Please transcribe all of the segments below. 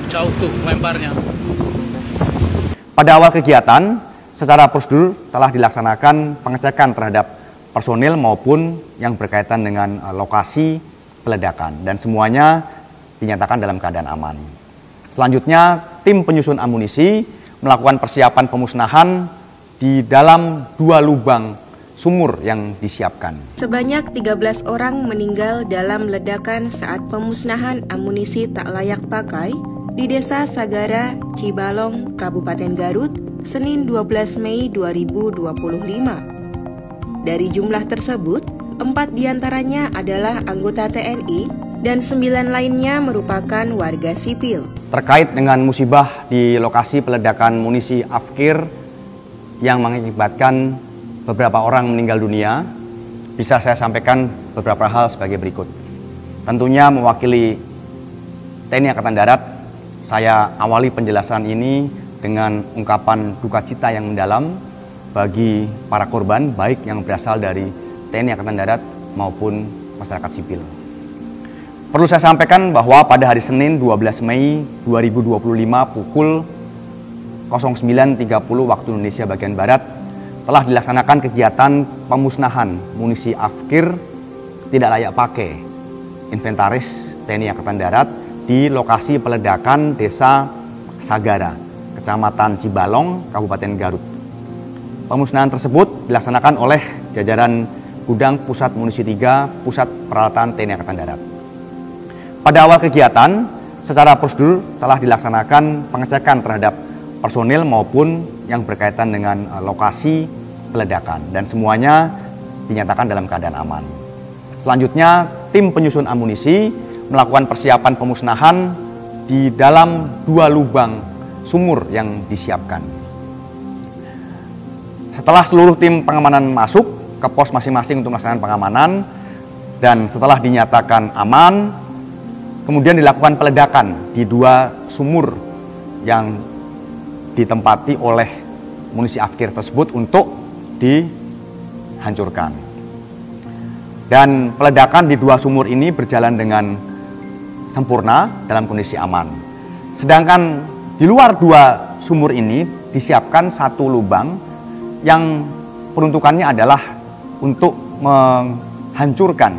Jauh tuh lemparnya. Pada awal kegiatan, secara prosedur telah dilaksanakan pengecekan terhadap personil maupun yang berkaitan dengan lokasi peledakan dan semuanya dinyatakan dalam keadaan aman. Selanjutnya, tim penyusun amunisi melakukan persiapan pemusnahan di dalam 2 lubang sumur yang disiapkan. Sebanyak 13 orang meninggal dalam ledakan saat pemusnahan amunisi tak layak pakai di Desa Sagara, Cibalong, Kabupaten Garut, Senin 12 Mei 2025. Dari jumlah tersebut, 4 diantaranya adalah anggota TNI dan 9 lainnya merupakan warga sipil. Terkait dengan musibah di lokasi peledakan munisi Afkir yang mengakibatkan beberapa orang meninggal dunia, bisa saya sampaikan beberapa hal sebagai berikut. Tentunya mewakili TNI Angkatan Darat, saya awali penjelasan ini dengan ungkapan duka cita yang mendalam bagi para korban, baik yang berasal dari TNI Angkatan Darat maupun masyarakat sipil. Perlu saya sampaikan bahwa pada hari Senin 12 Mei 2025 pukul 09.30 waktu Indonesia bagian Barat telah dilaksanakan kegiatan pemusnahan munisi Afkir tidak layak pakai inventaris TNI Angkatan Darat di lokasi peledakan Desa Sagara, Kecamatan Cibalong, Kabupaten Garut. Pemusnahan tersebut dilaksanakan oleh jajaran Gudang Pusat Munisi 3 Pusat Peralatan TNI Angkatan Darat. Pada awal kegiatan, secara prosedur telah dilaksanakan pengecekan terhadap personil maupun yang berkaitan dengan lokasi peledakan dan semuanya dinyatakan dalam keadaan aman. Selanjutnya, tim penyusun amunisi melakukan persiapan pemusnahan di dalam 2 lubang sumur yang disiapkan. Setelah seluruh tim pengamanan masuk ke pos masing-masing untuk melaksanakan pengamanan dan setelah dinyatakan aman, kemudian dilakukan peledakan di 2 sumur yang ditempati oleh munisi Afkir tersebut untuk dihancurkan. Dan peledakan di 2 sumur ini berjalan dengan sempurna dalam kondisi aman. Sedangkan di luar 2 sumur ini disiapkan 1 lubang yang peruntukannya adalah untuk menghancurkan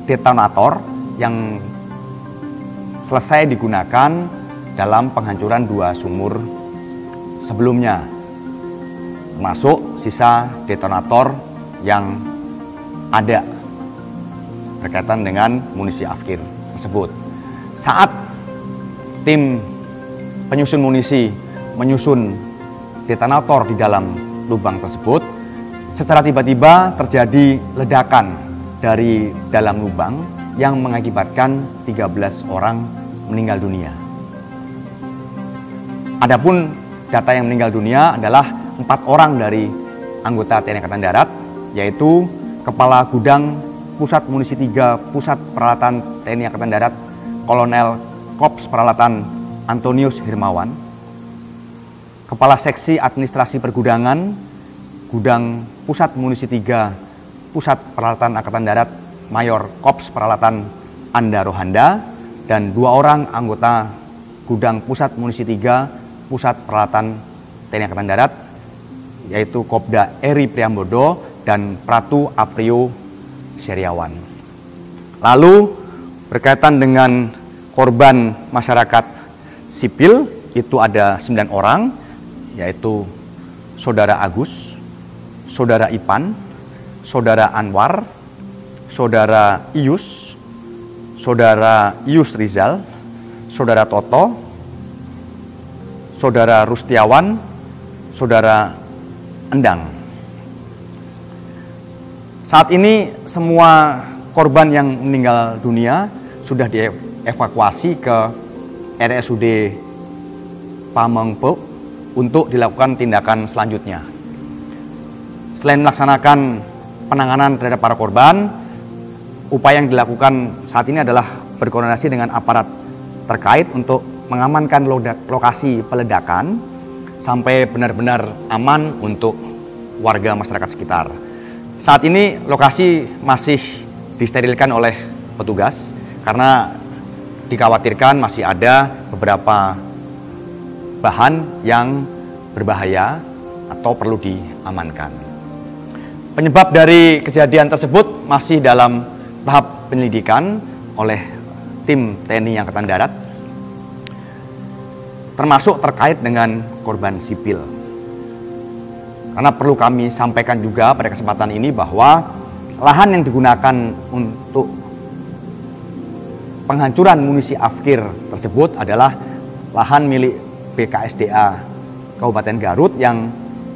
detonator yang selesai digunakan dalam penghancuran 2 sumur sebelumnya, termasuk sisa detonator yang ada berkaitan dengan munisi Afkir tersebut. Saat tim penyusun munisi menyusun detonator di dalam lubang tersebut, secara tiba-tiba terjadi ledakan dari dalam lubang yang mengakibatkan 13 orang meninggal dunia. Adapun data yang meninggal dunia adalah 4 orang dari anggota TNI Angkatan Darat, yaitu Kepala Gudang Pusat Munisi 3 Pusat Peralatan TNI Angkatan Darat Kolonel Korps Peralatan Antonius Hirmawan, Kepala Seksi Administrasi Pergudangan Gudang Pusat Munisi 3 Pusat Peralatan Angkatan Darat Mayor Korps Peralatan Anda Rohanda, dan 2 orang anggota Gudang Pusat Munisi 3 Pusat Peralatan TNI Angkatan Darat, yaitu Kopda Eri Priambodo dan Pratu Aprio Seriawan. Lalu berkaitan dengan korban masyarakat sipil, itu ada 9 orang, yaitu Saudara Agus, Saudara Ipan, Saudara Anwar, Saudara Ius, Saudara Ius Rizal, Saudara Toto, Saudara Rustiawan, Saudara Endang. Saat ini semua korban yang meninggal dunia sudah dievakuasi ke RSUD Pamengpeuk untuk dilakukan tindakan selanjutnya. Selain melaksanakan penanganan terhadap para korban, upaya yang dilakukan saat ini adalah berkoordinasi dengan aparat terkait untuk mengamankan lokasi peledakan sampai benar-benar aman untuk warga masyarakat sekitar. Saat ini lokasi masih disterilkan oleh petugas karena dikhawatirkan masih ada beberapa bahan yang berbahaya atau perlu diamankan. Penyebab dari kejadian tersebut masih dalam tahap penyelidikan oleh tim TNI Angkatan Darat, termasuk terkait dengan korban sipil. Karena perlu kami sampaikan juga pada kesempatan ini bahwa lahan yang digunakan untuk penghancuran munisi Afkir tersebut adalah lahan milik BKSDA Kabupaten Garut yang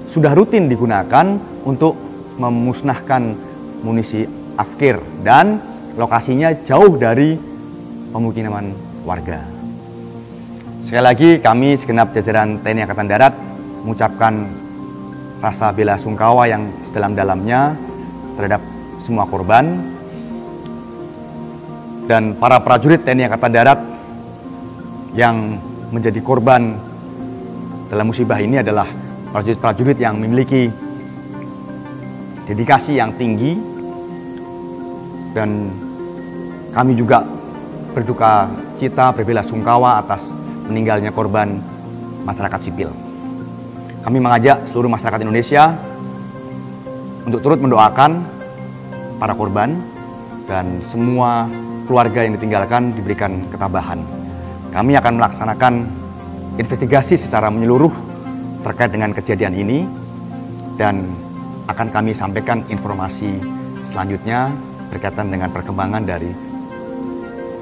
sudah rutin digunakan untuk memusnahkan munisi Afkir dan lokasinya jauh dari pemukiman warga. Sekali lagi kami segenap jajaran TNI Angkatan Darat mengucapkan rasa bela sungkawa yang sedalam-dalamnya terhadap semua korban, dan para prajurit TNI Angkatan Darat yang menjadi korban dalam musibah ini adalah prajurit-prajurit yang memiliki dedikasi yang tinggi, dan kami juga berduka cita berbela sungkawa atas meninggalnya korban masyarakat sipil. Kami mengajak seluruh masyarakat Indonesia untuk turut mendoakan para korban dan semua keluarga yang ditinggalkan diberikan ketabahan. Kami akan melaksanakan investigasi secara menyeluruh terkait dengan kejadian ini dan akan kami sampaikan informasi selanjutnya berkaitan dengan perkembangan dari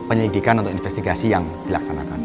penyelidikan atau investigasi yang dilaksanakan.